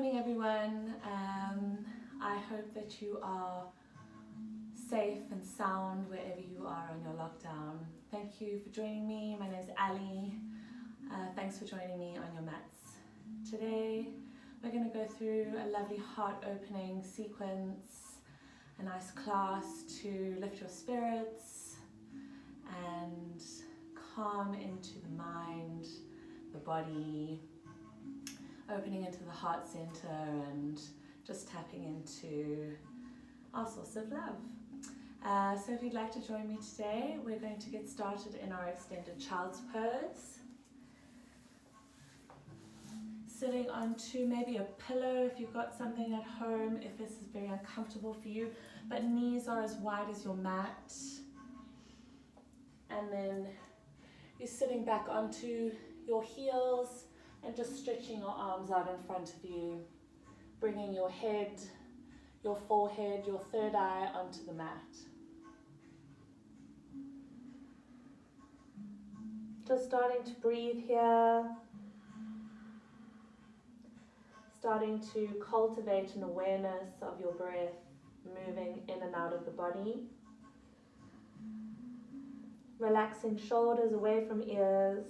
morning, everyone. I hope that you are safe and sound wherever you are on your lockdown. Thank you for joining me. My name is Ali. Thanks for joining me on your mats. Today, we're going to go through a lovely heart-opening sequence, a nice class to lift your spirits and calm into the mind, the body, opening into the heart center and just tapping into our source of love. So if you'd like to join me today, we're going to get started in our extended child's pose. Sitting onto maybe a pillow if you've got something at home, if this is very uncomfortable for you, but knees are as wide as your mat. And then you're sitting back onto your heels and just stretching your arms out in front of you, bringing your head, your forehead, your third eye onto the mat. Just starting to breathe here, starting to cultivate an awareness of your breath moving in and out of the body. Relaxing shoulders away from ears.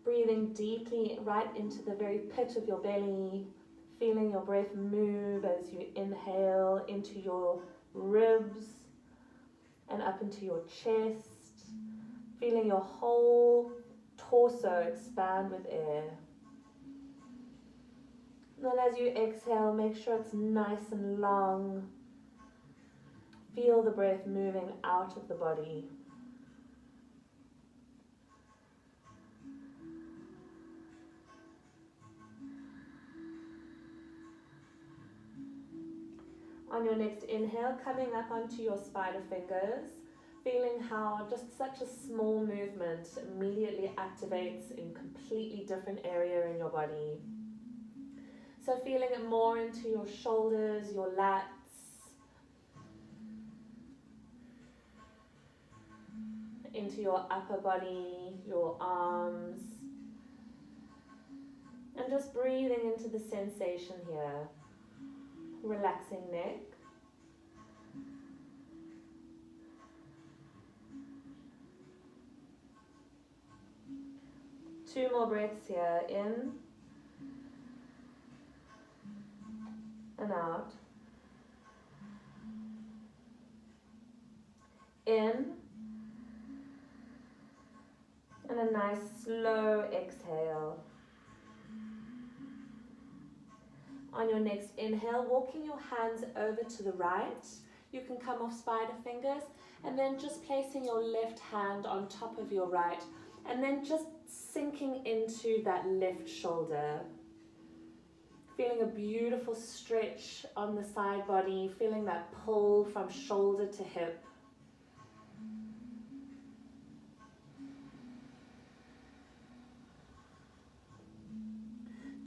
Breathing deeply right into the very pit of your belly, feeling your breath move as you inhale into your ribs and up into your chest, feeling your whole torso expand with air. And then as you exhale, make sure it's nice and long. Feel the breath moving out of the body. On your next inhale, coming up onto your spider fingers, feeling how just such a small movement immediately activates in a completely different area in your body. So feeling it more into your shoulders, your lats, into your upper body, your arms, and just breathing into the sensation here. Relaxing neck. Two more breaths here, in and out. In and a nice slow exhale. On your next inhale, walking your hands over to the right. You can come off spider fingers and then just placing your left hand on top of your right and then just sinking into that left shoulder. Feeling a beautiful stretch on the side body, feeling that pull from shoulder to hip.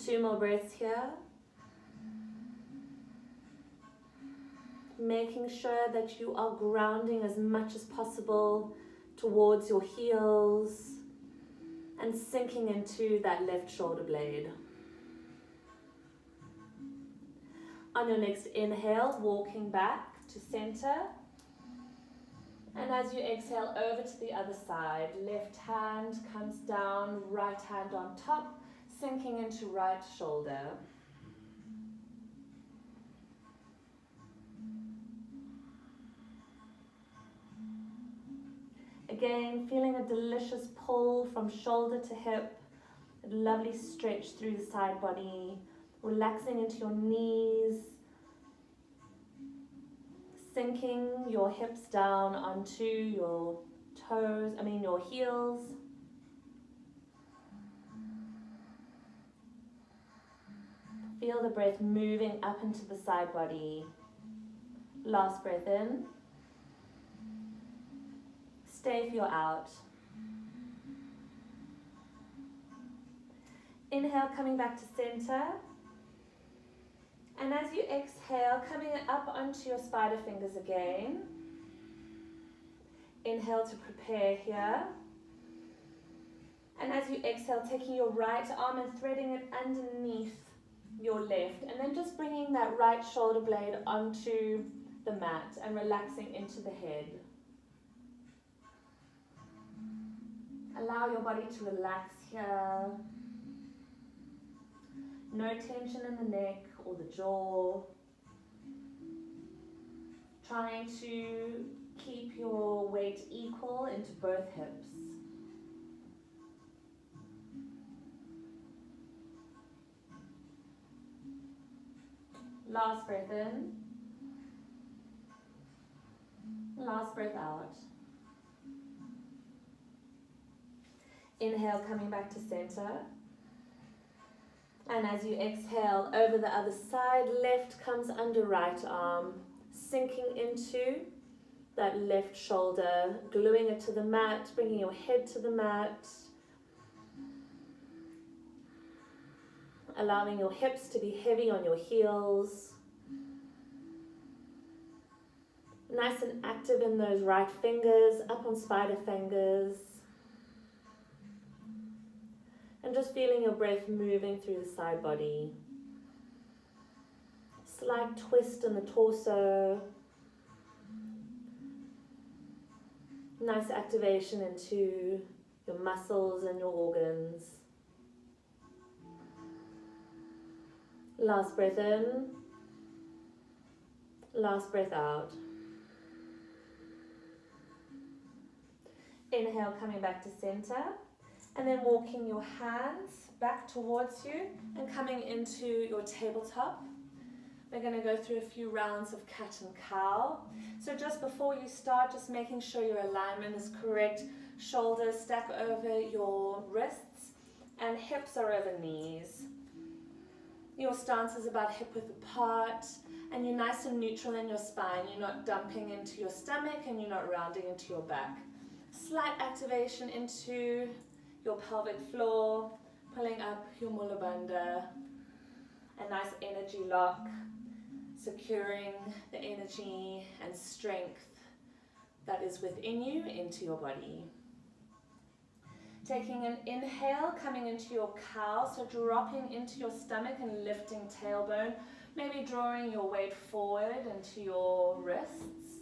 Two more breaths here. Making sure that you are grounding as much as possible towards your heels and sinking into that left shoulder blade. On your next inhale, walking back to center. And as you exhale over to the other side, left hand comes down, right hand on top, sinking into right shoulder. Again, feeling a delicious pull from shoulder to hip, a lovely stretch through the side body, relaxing into your knees, sinking your hips down onto your your heels. Feel the breath moving up into the side body. Last breath in. Stay for your out. Inhale, coming back to center. And as you exhale, coming up onto your spider fingers again. Inhale to prepare here. And as you exhale, taking your right arm and threading it underneath your left, and then just bringing that right shoulder blade onto the mat and relaxing into the head. Allow your body to relax here. No tension in the neck or the jaw. Trying to keep your weight equal into both hips. Last breath in. Last breath out. Inhale, coming back to center. And as you exhale, over the other side, left comes under right arm, sinking into that left shoulder, gluing it to the mat, bringing your head to the mat. Allowing your hips to be heavy on your heels. Nice and active in those right fingers, up on spider fingers. And just feeling your breath moving through the side body. Slight twist in the torso. Nice activation into your muscles and your organs. Last breath in. Last breath out. Inhale, coming back to center. And then walking your hands back towards you and coming into your tabletop. We're going to go through a few rounds of cat and cow. So just before you start, just making sure your alignment is correct. Shoulders stack over your wrists and hips are over knees. Your stance is about hip width apart and you're nice and neutral in your spine. You're not dumping into your stomach and you're not rounding into your back. Slight activation into your pelvic floor, pulling up your mula bandha, a nice energy lock, securing the energy and strength that is within you into your body. Taking an inhale, coming into your cow, so dropping into your stomach and lifting tailbone, maybe drawing your weight forward into your wrists.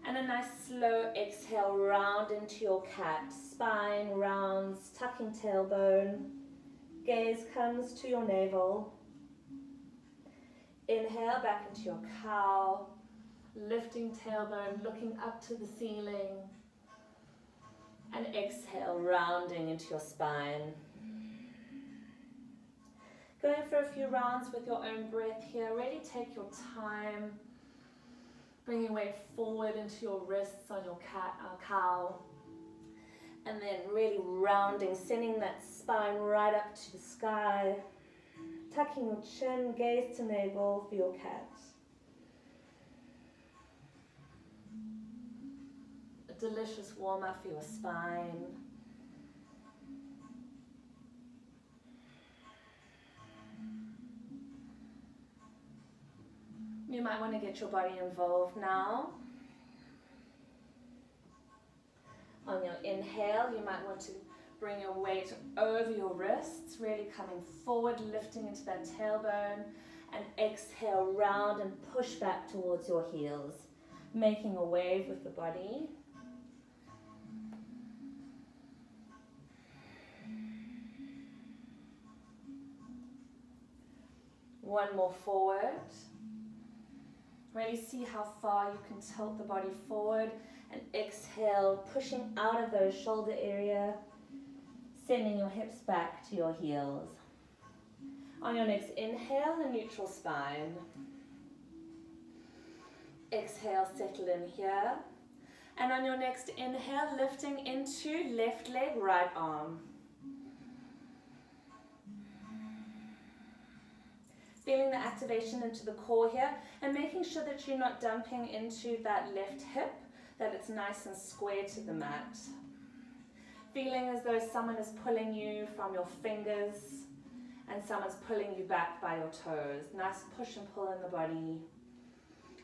And a nice slow exhale, round into your cat. Spine rounds, tucking tailbone. Gaze comes to your navel. Inhale, back into your cow. Lifting tailbone, looking up to the ceiling. And exhale, rounding into your spine. Going for a few rounds with your own breath here. Really take your time. Bringing weight forward into your wrists on your cow. And then really rounding, sending that spine right up to the sky. Tucking your chin, gaze to navel for your cat. A delicious warm up for your spine. You might want to get your body involved now. On your inhale, you might want to bring your weight over your wrists, really coming forward, lifting into that tailbone, and exhale, round and push back towards your heels, making a wave with the body. One more forward. Really see how far you can tilt the body forward and exhale, pushing out of those shoulder area, sending your hips back to your heels. On your next inhale, a neutral spine. Exhale, settle in here. And on your next inhale, lifting into left leg, right arm. Feeling the activation into the core here and making sure that you're not dumping into that left hip, that it's nice and square to the mat. Feeling as though someone is pulling you from your fingers and someone's pulling you back by your toes. Nice push and pull in the body.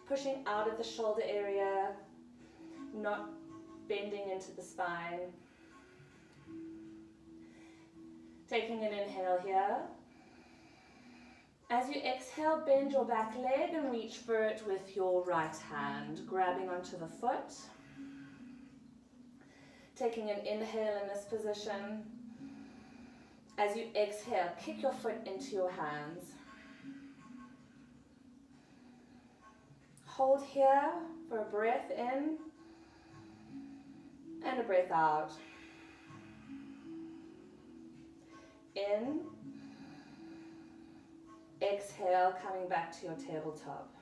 Pushing out of the shoulder area, not bending into the spine. Taking an inhale here. As you exhale, bend your back leg and reach for it with your right hand, grabbing onto the foot. Taking an inhale in this position. As you exhale, kick your foot into your hands. Hold here for a breath in and a breath out. In. Exhale, coming back to your tabletop.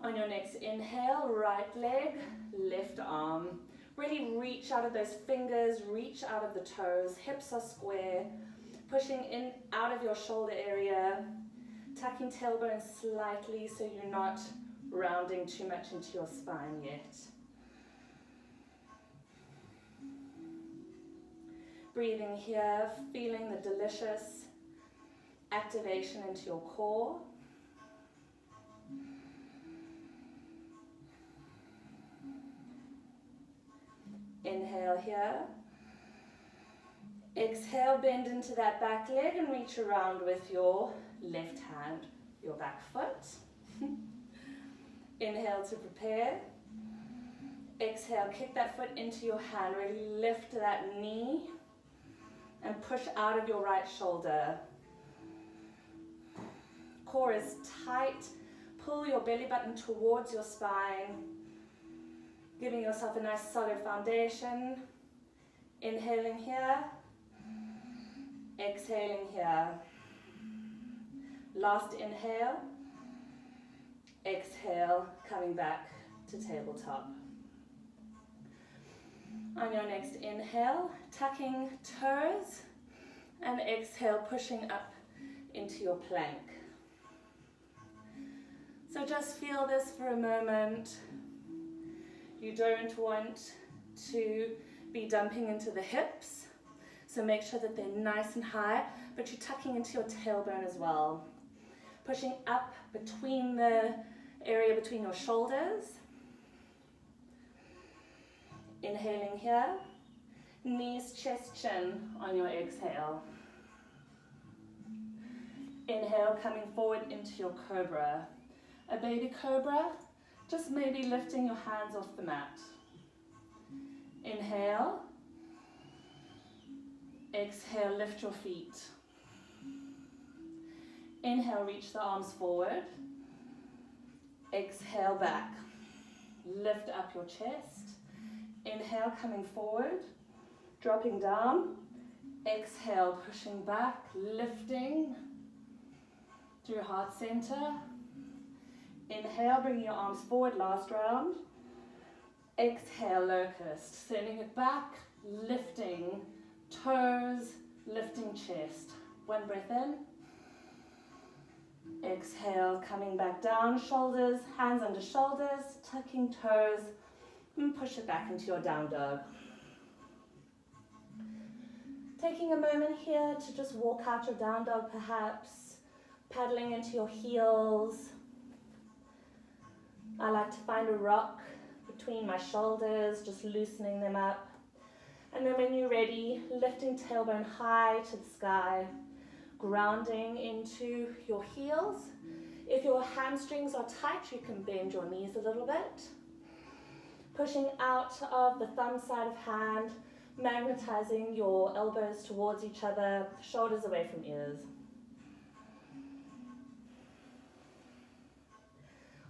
On your next inhale, right leg, left arm. Really reach out of those fingers, reach out of the toes, hips are square, pushing in out of your shoulder area, tucking tailbone slightly so you're not rounding too much into your spine yet. Breathing here, feeling the delicious activation into your core. Inhale here. Exhale, bend into that back leg and reach around with your left hand, your back foot. Inhale to prepare. Exhale, kick that foot into your hand, really lift that knee and push out of your right shoulder. Core is tight. Pull your belly button towards your spine, giving yourself a nice solid foundation. Inhaling here, exhaling here. Last inhale, exhale, coming back to tabletop. On your next inhale, tucking toes, and exhale, pushing up into your plank. So just feel this for a moment. You don't want to be dumping into the hips, so make sure that they're nice and high, but you're tucking into your tailbone as well. Pushing up between the area between your shoulders. Inhaling here, knees, chest, chin on your exhale. Inhale, coming forward into your cobra. A baby cobra, just maybe lifting your hands off the mat. Inhale. Exhale, lift your feet. Inhale, reach the arms forward. Exhale, back. Lift up your chest. Inhale, coming forward. Dropping down. Exhale, pushing back, lifting through heart center. Inhale, bringing your arms forward, last round. Exhale, locust, sending it back, lifting toes, lifting chest. One breath in. Exhale, coming back down, shoulders, hands under shoulders, tucking toes, and push it back into your down dog. Taking a moment here to just walk out your down dog perhaps, paddling into your heels. I like to find a rock between my shoulders, just loosening them up. And then when you're ready, lifting tailbone high to the sky, grounding into your heels. If your hamstrings are tight, you can bend your knees a little bit. Pushing out of the thumb side of hand, magnetizing your elbows towards each other, shoulders away from ears.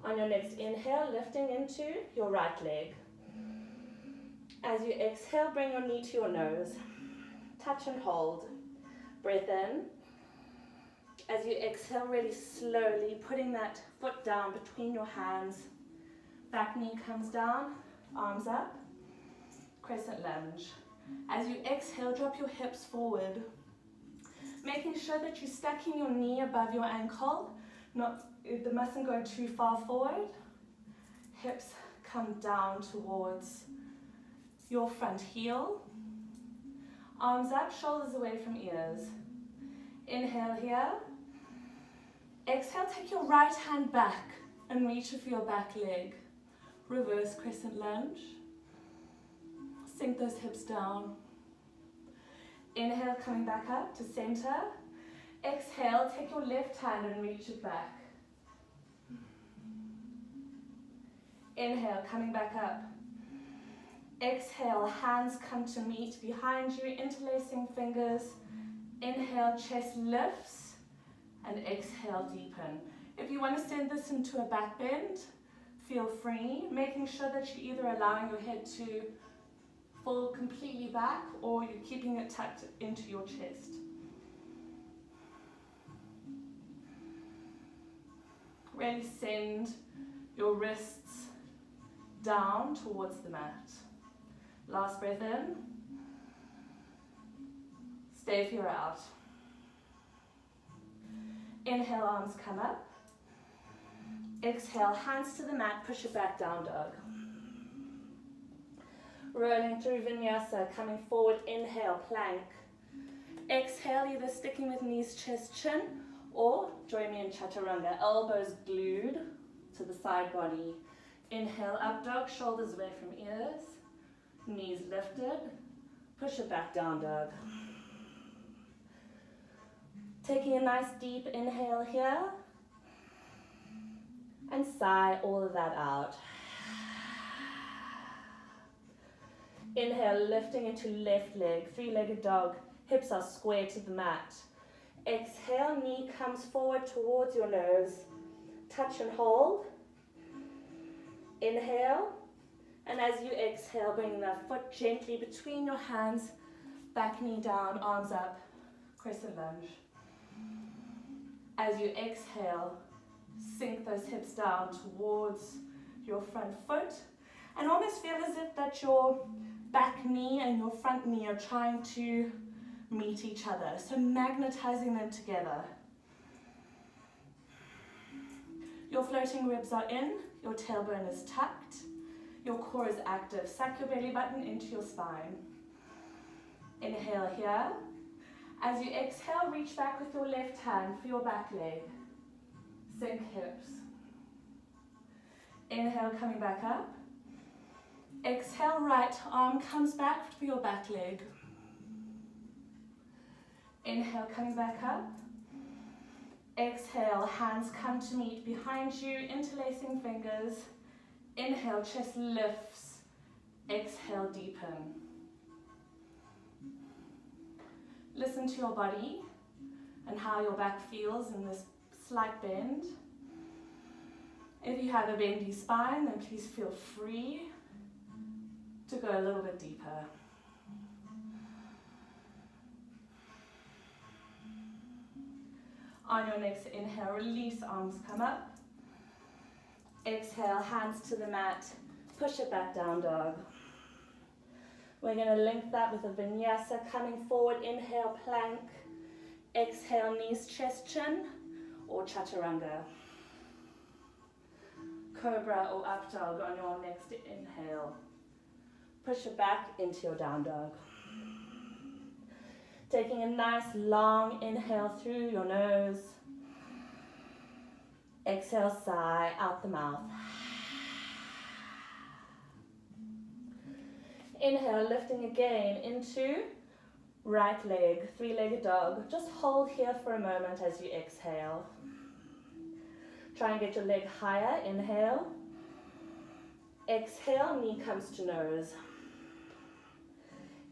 On your next inhale, lifting into your right leg. As you exhale, bring your knee to your nose. Touch and hold. Breath in. As you exhale, really slowly, putting that foot down between your hands. Back knee comes down, arms up. Crescent lunge. As you exhale, drop your hips forward. Making sure that you're stacking your knee above your ankle. They mustn't go too far forward. Hips come down towards your front heel. Arms up, shoulders away from ears. Inhale here. Exhale, take your right hand back and reach for your back leg. Reverse crescent lunge. Sink those hips down. Inhale, coming back up to center. Exhale, take your left hand and reach it back. Inhale, coming back up. Exhale, hands come to meet behind you, interlacing fingers. Inhale, chest lifts, and exhale, deepen. If you want to send this into a back bend, feel free, making sure that you're either allowing your head to fall completely back or you're keeping it tucked into your chest. Really send your wrists down towards the mat. Last breath in. Stay if you're out. Inhale, arms come up. Exhale, hands to the mat, push it back, down dog. Rolling through vinyasa, coming forward, inhale, plank. Exhale, either sticking with knees, chest, chin, or join me in chaturanga. Elbows glued to the side body. Inhale, up dog, shoulders away from ears. Knees lifted. Push it back, down dog. Taking a nice deep inhale here. And sigh all of that out. Inhale, lifting into left leg, three-legged dog. Hips are square to the mat. Exhale, knee comes forward towards your nose. Touch and hold. Inhale. And as you exhale, bring the foot gently between your hands. Back knee down, arms up. Crescent lunge. As you exhale, sink those hips down towards your front foot. And almost feel as if that your back knee and your front knee are trying to meet each other. So magnetizing them together. Your floating ribs are in, your tailbone is tucked, your core is active. Suck your belly button into your spine. Inhale here. As you exhale, reach back with your left hand for your back leg. Sink hips. Inhale, coming back up. Exhale, right arm comes back for your back leg. Inhale, coming back up. Exhale, hands come to meet behind you, interlacing fingers. Inhale, chest lifts. Exhale, deepen. Listen to your body and how your back feels in this slight bend. If you have a bendy spine, then please feel free to go a little bit deeper. On your next inhale, release, arms come up. Exhale, hands to the mat, push it back, down dog. We're going to link that with a vinyasa, coming forward, inhale, plank. Exhale, knees, chest, chin, or chaturanga. Cobra or up dog on your next inhale. Push it back into your down dog. Taking a nice long inhale through your nose. Exhale, sigh out the mouth. Inhale, lifting again into right leg, three-legged dog. Just hold here for a moment as you exhale. Try and get your leg higher. Inhale. Exhale, knee comes to nose.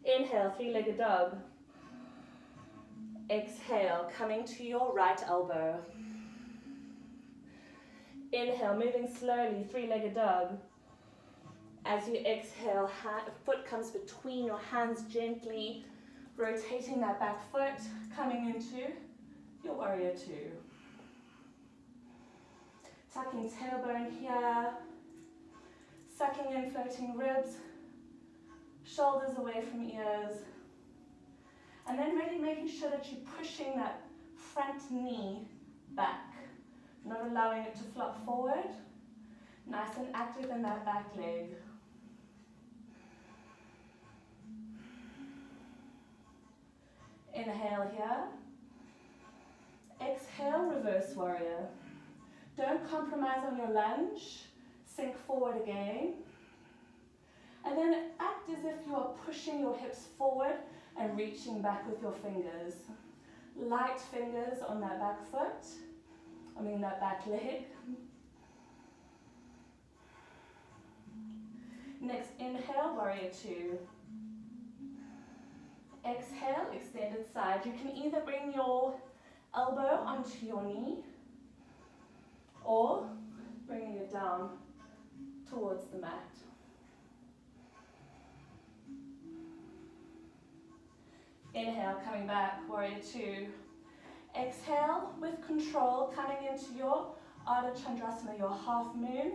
Inhale, three-legged dog. Exhale, coming to your right elbow. Inhale, moving slowly, three-legged dog. As you exhale, foot comes between your hands gently, rotating that back foot, coming into your warrior two. Tucking tailbone here, sucking in floating ribs, shoulders away from ears, and then really making sure that you're pushing that front knee back, not allowing it to flop forward. Nice and active in that back leg. Inhale here. Exhale, reverse warrior. Don't compromise on your lunge. Sink forward again. And then act as if you are pushing your hips forward, and reaching back with your fingers. Light fingers on that back foot, that back leg. Next inhale, warrior two. Exhale, extended side. You can either bring your elbow onto your knee or bringing it down towards the mat. Inhale, coming back, warrior two. Exhale, with control, coming into your Ardha Chandrasana, your half moon.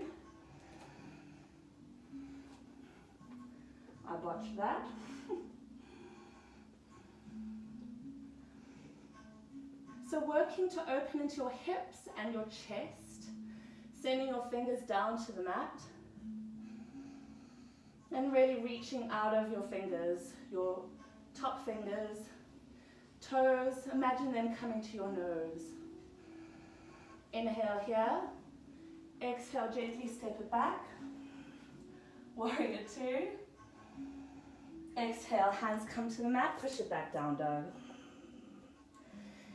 I botched that. So working to open into your hips and your chest, sending your fingers down to the mat, and really reaching out of your fingers, your top fingers, toes, imagine them coming to your nose. Inhale here, exhale, gently step it back, warrior two. Exhale, hands come to the mat, push it back down, dog.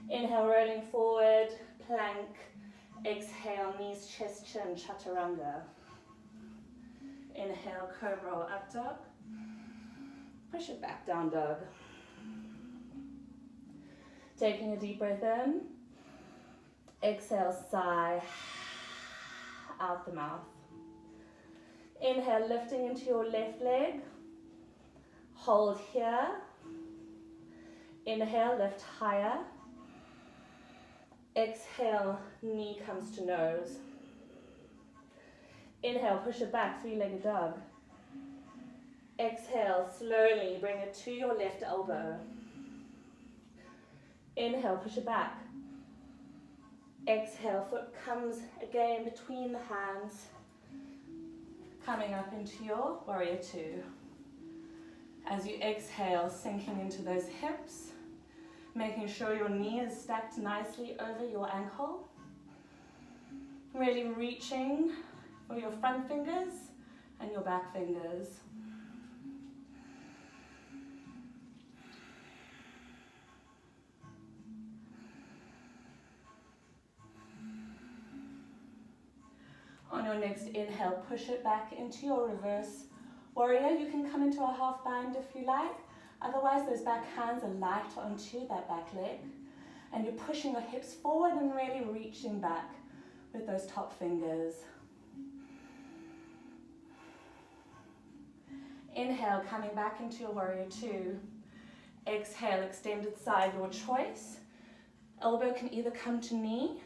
Inhale, rolling forward, plank. Exhale, knees, chest, chin, chaturanga. Inhale, cobra or up dog. Push it back down, dog. Taking a deep breath in. Exhale, sigh out the mouth. Inhale, lifting into your left leg. Hold here. Inhale, lift higher. Exhale, knee comes to nose. Inhale, push it back, three-legged dog. Exhale, slowly bring it to your left elbow. Inhale, push it back. Exhale, foot comes again between the hands, coming up into your warrior two. As you exhale, sinking into those hips, making sure your knee is stacked nicely over your ankle. Really reaching for your front fingers and your back fingers. On your next inhale, push it back into your reverse warrior. You can come into a half bind if you like. Otherwise, those back hands are light onto that back leg. And you're pushing your hips forward and really reaching back with those top fingers. Inhale, coming back into your warrior two. Exhale, extended side, your choice. Elbow can either come to knee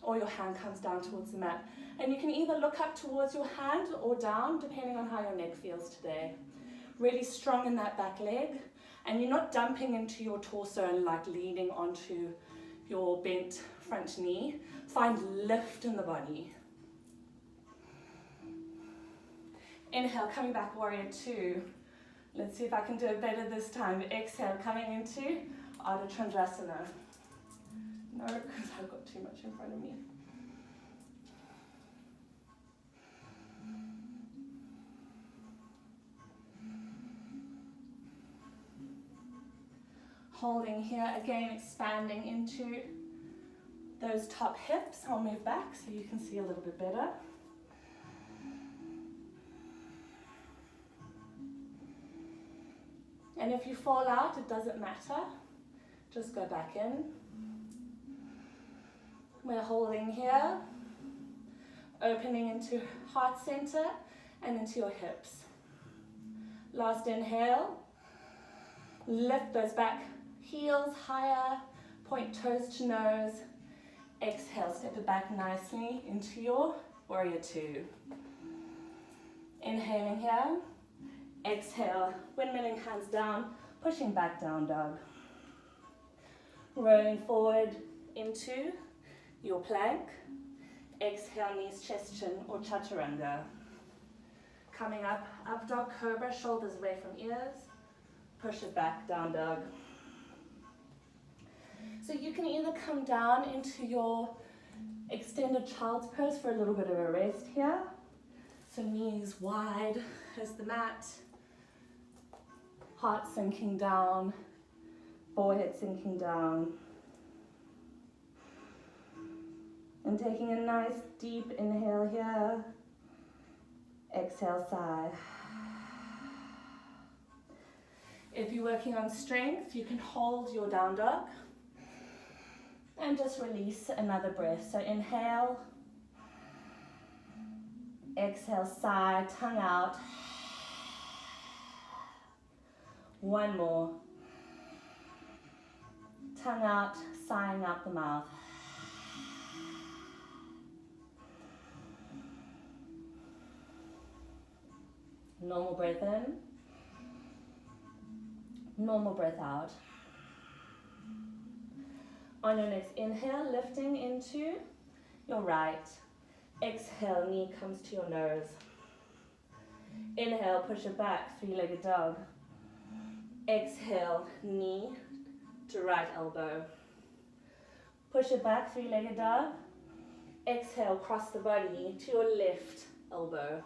or your hand comes down towards the mat. And you can either look up towards your hand or down, depending on how your neck feels today. Really strong in that back leg, and you're not dumping into your torso and like leaning onto your bent front knee. Find lift in the body. Inhale, coming back, warrior two. Let's see if I can do it better this time. Exhale, coming into Ardha Chandrasana. No, because I've got too much in front of me. Holding here, again expanding into those top hips. I'll move back so you can see a little bit better. And if you fall out, it doesn't matter. Just go back in. We're holding here, opening into heart center and into your hips. Last inhale. Lift those back heels higher, point toes to nose. Exhale, step it back nicely into your warrior two. Inhaling here. Exhale, windmilling hands down, pushing back down dog. Rolling forward into your plank. Exhale, knees, chest, chin, or chaturanga. Coming up, up dog, cobra, shoulders away from ears. Push it back, down dog. So you can either come down into your extended child's pose for a little bit of a rest here. So knees wide as the mat. Heart sinking down, forehead sinking down. And taking a nice deep inhale here. Exhale, sigh. If you're working on strength, you can hold your down dog and just release another breath. So inhale, exhale, sigh, tongue out. One more. Tongue out, sighing out the mouth. Normal breath in. Normal breath out. On your next inhale, lifting into your right. Exhale, knee comes to your nose. Inhale, push it back, three-legged dog. Exhale, knee to right elbow. Push it back, three-legged dog. Exhale, cross the body to your left elbow.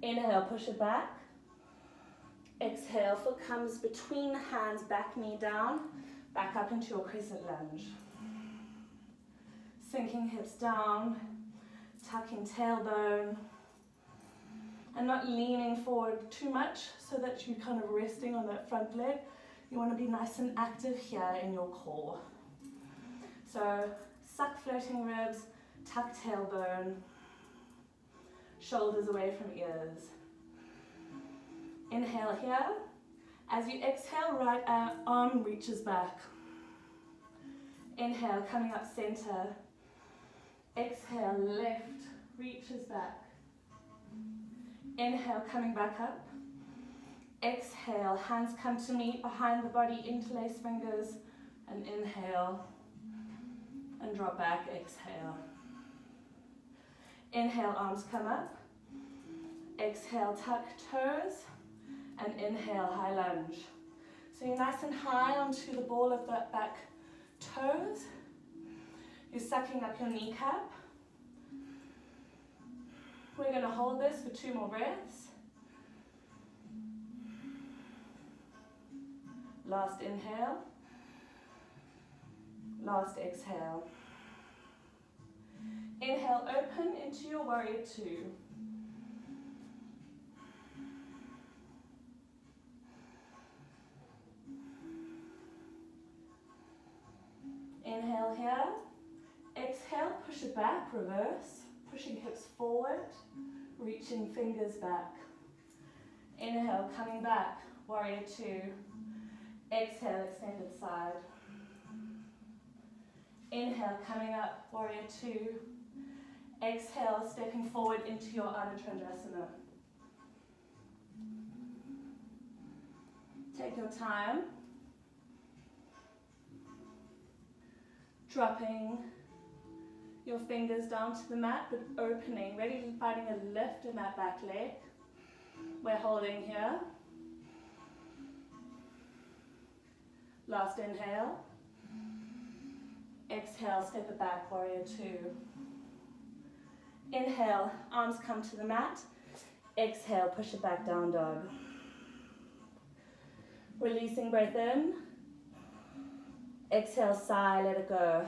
Inhale, push it back. Exhale, foot comes between the hands, back knee down, back up into your crescent lunge. Sinking hips down, tucking tailbone, and not leaning forward too much so that you're kind of resting on that front leg. You want to be nice and active here in your core. So suck floating ribs, tuck tailbone, shoulders away from ears. Inhale here. As you exhale, right arm reaches back. Inhale, coming up center. Exhale, left reaches back. Inhale, coming back up. Exhale, hands come to meet behind the body, interlace fingers, and inhale, and drop back, exhale. Inhale, arms come up. Exhale, tuck toes, and inhale, high lunge. So you're nice and high onto the ball of that back toes. You're sucking up your kneecap. We're going to hold this for 2 more breaths. Last inhale. Last exhale. Inhale, open into your warrior 2. Inhale here. Exhale, push it back, reverse. Pushing hips forward, reaching fingers back. Inhale, coming back, warrior 2. Exhale, extended side. Inhale, coming up, warrior 2. Exhale, stepping forward into your Ardha Chandrasana. Take your time. Dropping your fingers down to the mat, but opening, ready, finding a lift in that back leg. We're holding here. Last inhale. Exhale, step it back, warrior 2. Inhale, arms come to the mat. Exhale, push it back, down dog. Releasing breath in. Exhale, sigh, let it go.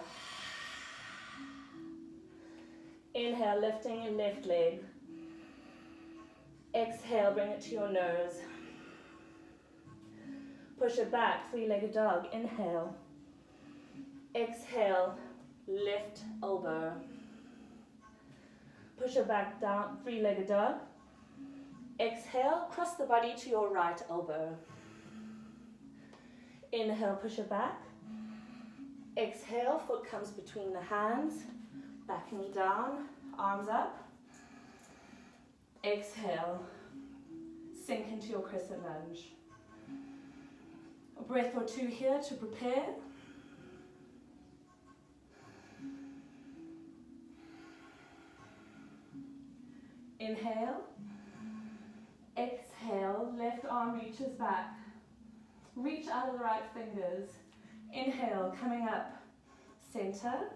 Inhale, lifting your left leg. Exhale, bring it to your nose. Push it back, three-legged dog. Inhale. Exhale, lift elbow. Push it back down, three-legged dog. Exhale, cross the body to your right elbow. Inhale, push it back. Exhale, foot comes between the hands. Back knee down, arms up. Exhale, sink into your crescent lunge. A breath or 2 here to prepare. Inhale. Exhale, left arm reaches back. Reach out of the right fingers. Inhale, coming up, center.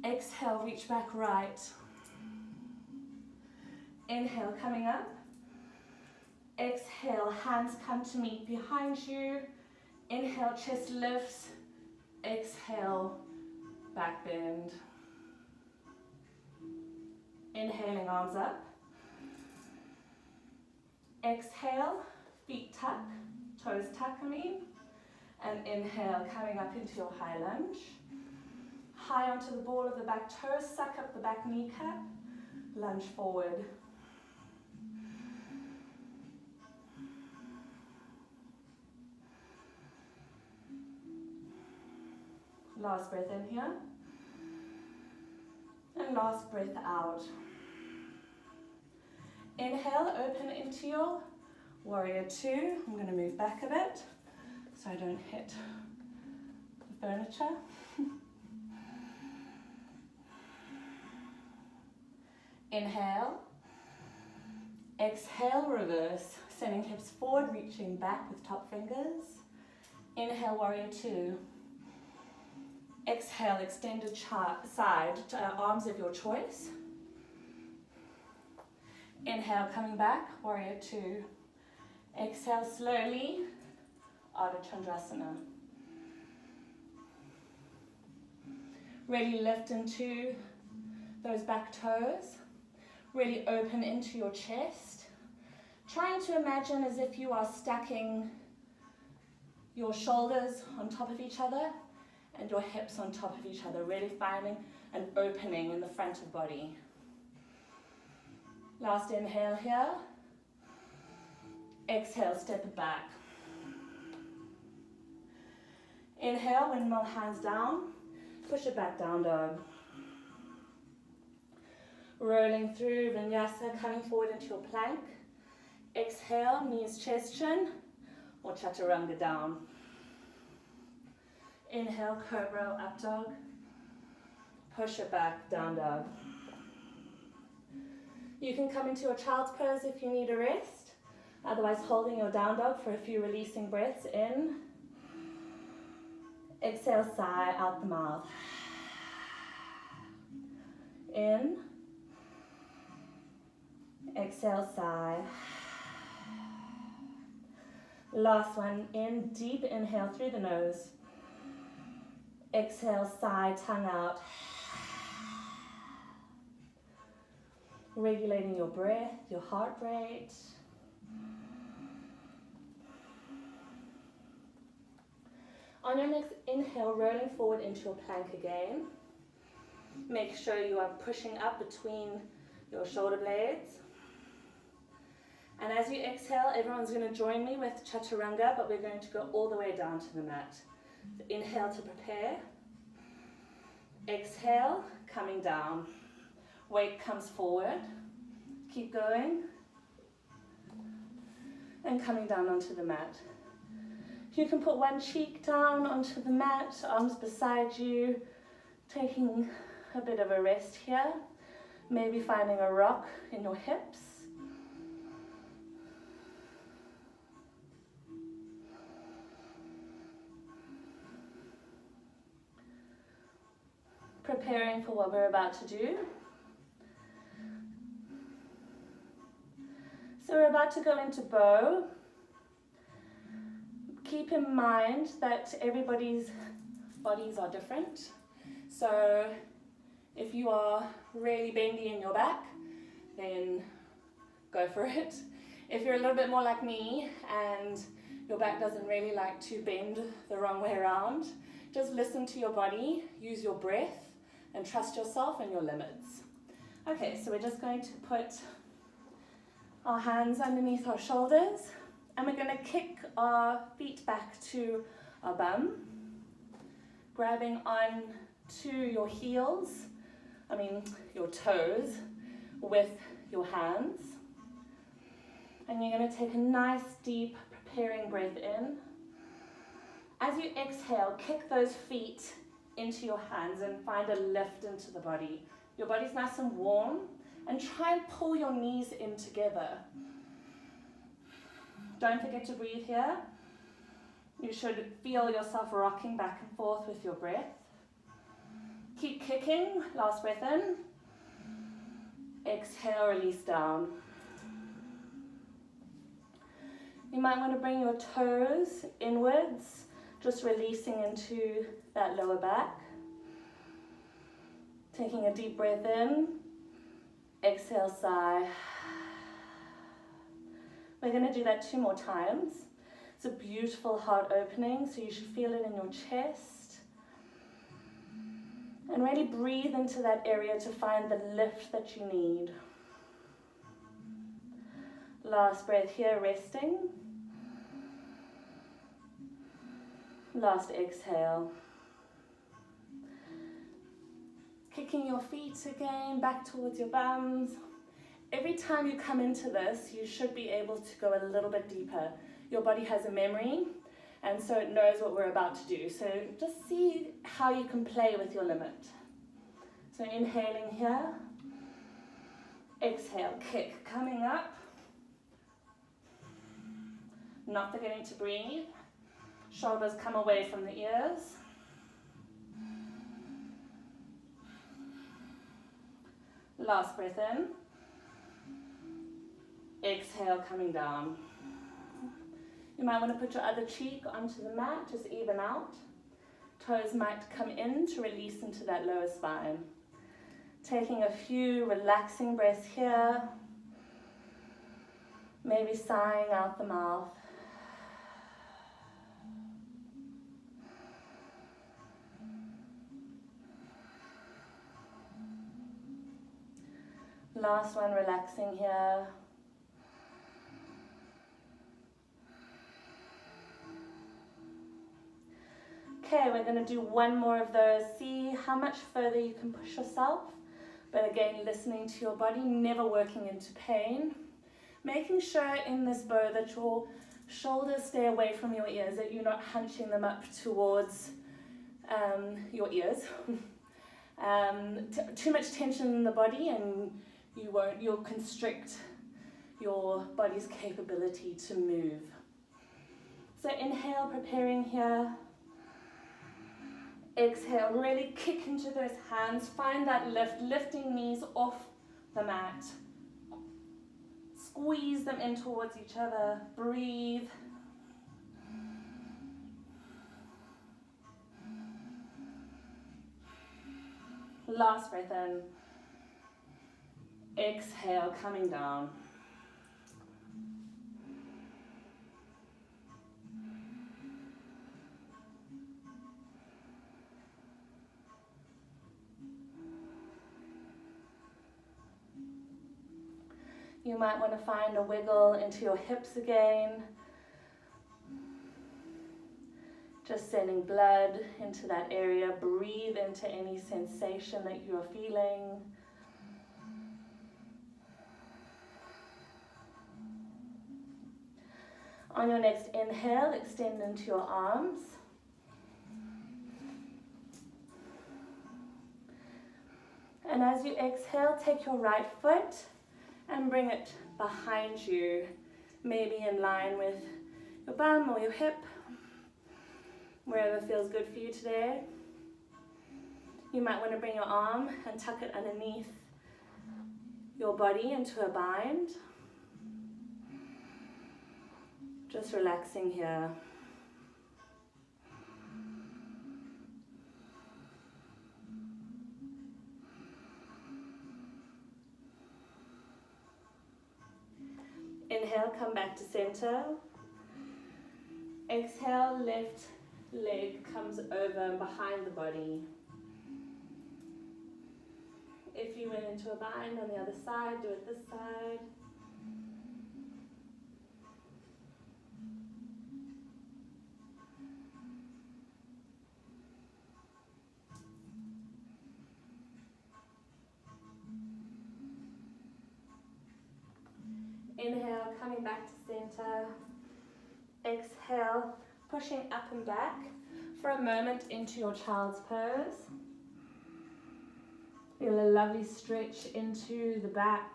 Exhale, reach back right. Inhale, coming up. Exhale, hands come to meet behind you. Inhale, chest lifts. Exhale, back bend. Inhaling, arms up. Exhale, feet tuck, toes tuck, and inhale, coming up into your high lunge. High onto the ball of the back toes, suck up the back kneecap, lunge forward. Last breath in here. And last breath out. Inhale, open into your warrior two. I'm going to move back a bit so I don't hit the furniture. Inhale. Exhale, reverse. Sending hips forward, reaching back with top fingers. Inhale, warrior two. Exhale, extended side, arms of your choice. Inhale, coming back, warrior two. Exhale slowly, Ardha Chandrasana. Really lift into those back toes. Really open into your chest. Trying to imagine as if you are stacking your shoulders on top of each other and your hips on top of each other, really finding an opening in the front of body. Last inhale here. Exhale, step it back. Inhale, windmill hands down, push it back, down dog. Rolling through vinyasa, coming forward into your plank. Exhale, knees, chest, chin, or chaturanga down. Inhale, cobra, up dog. Push it back, down dog. You can come into your child's pose if you need a rest. Otherwise, holding your down dog for a few releasing breaths in. Exhale, sigh out the mouth. In. Exhale, sigh. Last one, in, deep inhale through the nose. Exhale, sigh, tongue out. Regulating your breath, your heart rate. On your next inhale, rolling forward into your plank again. Make sure you are pushing up between your shoulder blades. And as you exhale, everyone's going to join me with chaturanga, but we're going to go all the way down to the mat. So inhale to prepare. Exhale, coming down. Weight comes forward. Keep going. And coming down onto the mat. You can put one cheek down onto the mat, arms beside you, taking a bit of a rest here. Maybe finding a rock in your hips. Preparing for what we're about to do. So we're about to go into bow. Keep in mind that everybody's bodies are different. So if you are really bendy in your back, then go for it. If you're a little bit more like me and your back doesn't really like to bend the wrong way around, just listen to your body, use your breath, and trust yourself and your limits. Okay, so we're just going to put our hands underneath our shoulders, and we're going to kick our feet back to our bum, grabbing on to your heels, your toes, with your hands. And you're going to take a nice deep preparing breath in. As you exhale, kick those feet into your hands and find a lift into the body. Your body's nice and warm, and try and pull your knees in together. Don't forget to breathe here. You should feel yourself rocking back and forth with your breath. Keep kicking, last breath in. Exhale, release down. You might want to bring your toes inwards, just releasing into that lower back. Taking a deep breath in, exhale, sigh. We're going to do that 2 more times. It's a beautiful heart opening, so you should feel it in your chest. And really breathe into that area to find the lift that you need. Last breath here, resting. Last exhale. Kicking your feet again, back towards your bums. Every time you come into this, you should be able to go a little bit deeper. Your body has a memory, and so it knows what we're about to do. So just see how you can play with your limit. So inhaling here. Exhale, kick, coming up. Not forgetting to breathe. Shoulders come away from the ears. Last breath in. Exhale, coming down. You might want to put your other cheek onto the mat, just even out. Toes might come in to release into that lower spine. Taking a few relaxing breaths here. Maybe sighing out the mouth. Last one, relaxing here. Okay, we're going to do 1 more of those. See how much further you can push yourself. But again, listening to your body, never working into pain. Making sure in this bow that your shoulders stay away from your ears, that you're not hunching them up towards your ears. Too much tension in the body and you'll constrict your body's capability to move. So inhale, preparing here. Exhale, really kick into those hands. Find that lift, lifting knees off the mat. Squeeze them in towards each other. Breathe. Last breath in. Exhale, coming down. You might want to find a wiggle into your hips again. Just sending blood into that area. Breathe into any sensation that you are feeling. On your next inhale, extend into your arms. And as you exhale, take your right foot and bring it behind you, maybe in line with your bum or your hip, wherever feels good for you today. You might want to bring your arm and tuck it underneath your body into a bind. Just relaxing here. Inhale, come back to center. Exhale, left leg comes over and behind the body. If you went into a bind on the other side, do it this side. Inhale, coming back to center. Exhale, pushing up and back for a moment into your child's pose. Feel a lovely stretch into the back.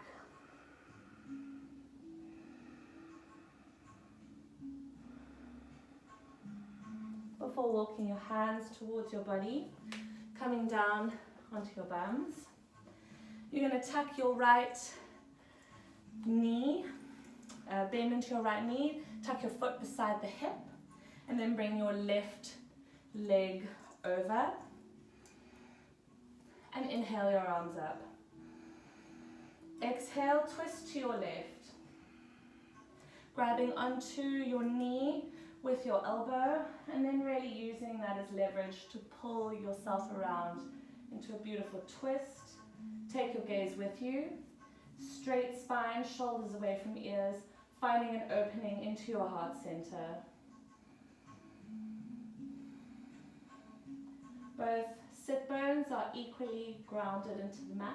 Before walking your hands towards your body, coming down onto your bums. You're going to tuck your right knee bend into your right knee, tuck your foot beside the hip, and then bring your left leg over. And inhale your arms up. Exhale, twist to your left. Grabbing onto your knee with your elbow, and then really using that as leverage to pull yourself around into a beautiful twist. Take your gaze with you. Straight spine, shoulders away from ears, finding an opening into your heart center. Both sit bones are equally grounded into the mat.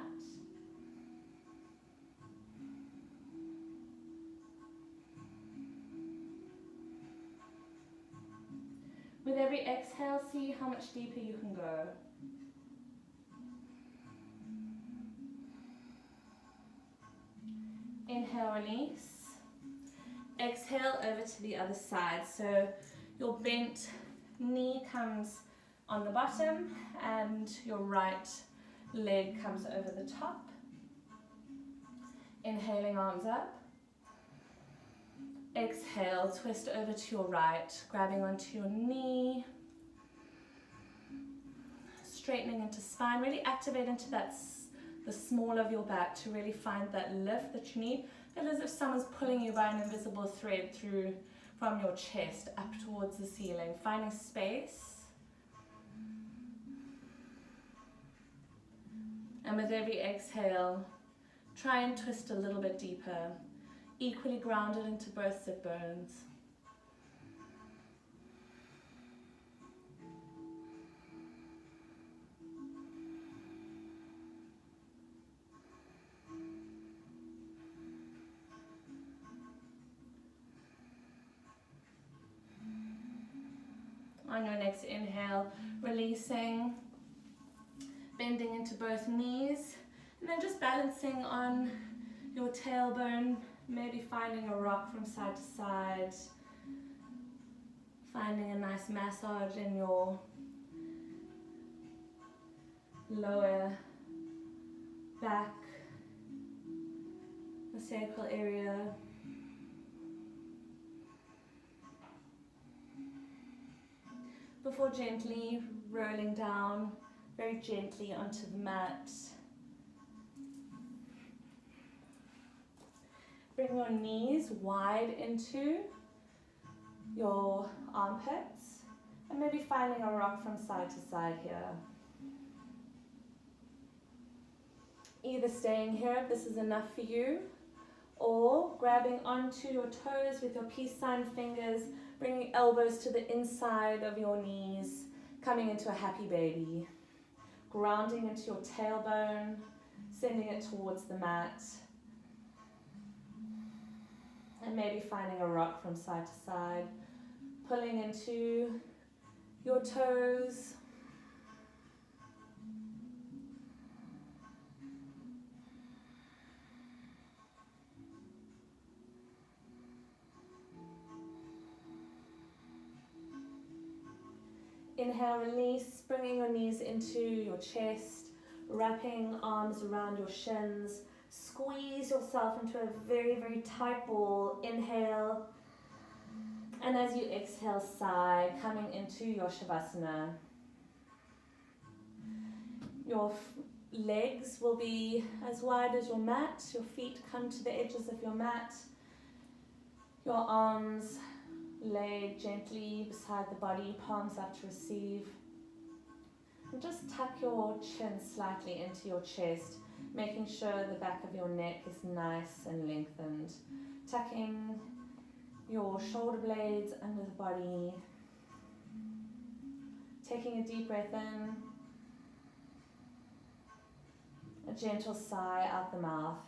With every exhale, see how much deeper you can go. Inhale, release. Exhale over to the other side. So your bent knee comes on the bottom and your right leg comes over the top. Inhaling, arms up. Exhale, twist over to your right, grabbing onto your knee. Straightening into spine, really activate into that the small of your back to really find that lift that you need. Feel as if someone's pulling you by an invisible thread through from your chest up towards the ceiling, finding space. And with every exhale, try and twist a little bit deeper, equally grounded into both sit bones. On your next inhale, releasing, bending into both knees, and then just balancing on your tailbone, maybe finding a rock from side to side, finding a nice massage in your lower back, the sacral area. Before gently rolling down very gently onto the mat. Bring your knees wide into your armpits and maybe finding a rock from side to side here. Either staying here if this is enough for you, or grabbing onto your toes with your peace sign fingers, bringing elbows to the inside of your knees, coming into a happy baby. Grounding into your tailbone, sending it towards the mat. And maybe finding a rock from side to side, pulling into your toes. Inhale, release, bringing your knees into your chest, wrapping arms around your shins. Squeeze yourself into a very, very tight ball. Inhale. And as you exhale, sigh, coming into your Shavasana. Your legs will be as wide as your mat. Your feet come to the edges of your mat. Your arms lay gently beside the body, palms up to receive. And just tuck your chin slightly into your chest, making sure the back of your neck is nice and lengthened. Tucking your shoulder blades under the body. Taking a deep breath in. A gentle sigh out the mouth.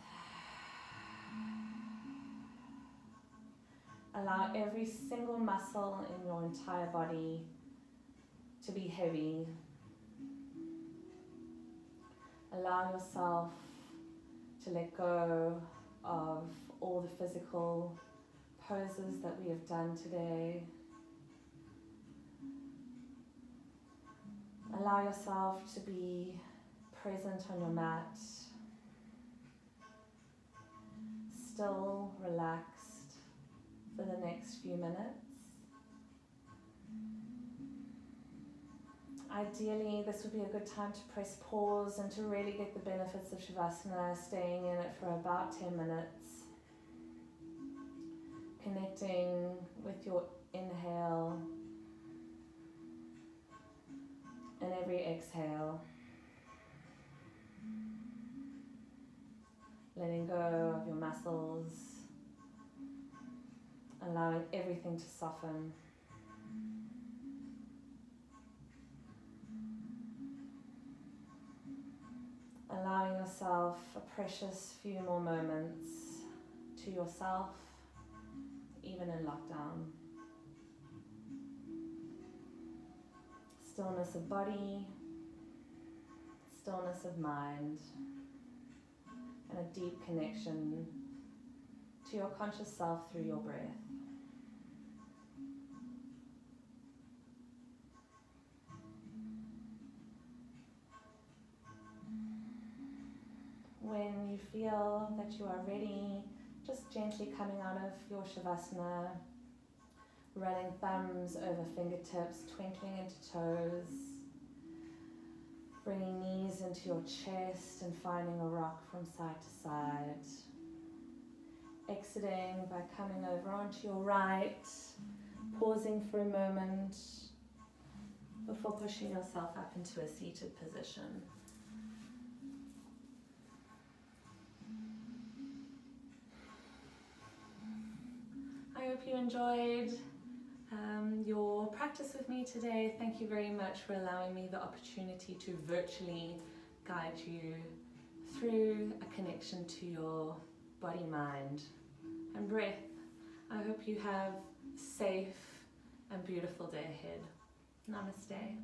Allow every single muscle in your entire body to be heavy. Allow yourself to let go of all the physical poses that we have done today. Allow yourself to be present on your mat, still, relaxed. next few minutes. Ideally, this would be a good time to press pause and to really get the benefits of Shavasana, staying in it for about 10 minutes. Connecting with your inhale and every exhale. Letting go of your muscles, allowing everything to soften. Allowing yourself a precious few more moments to yourself, even in lockdown. Stillness of body, stillness of mind, and a deep connection to your conscious self through your breath. When you feel that you are ready, just gently coming out of your Shavasana, running thumbs over fingertips, twinkling into toes, bringing knees into your chest and finding a rock from side to side. Exiting by coming over onto your right, pausing for a moment before pushing yourself up into a seated position. I hope you enjoyed your practice with me today. Thank you very much for allowing me the opportunity to virtually guide you through a connection to your body, mind, and breath. I hope you have a safe and beautiful day ahead. Namaste.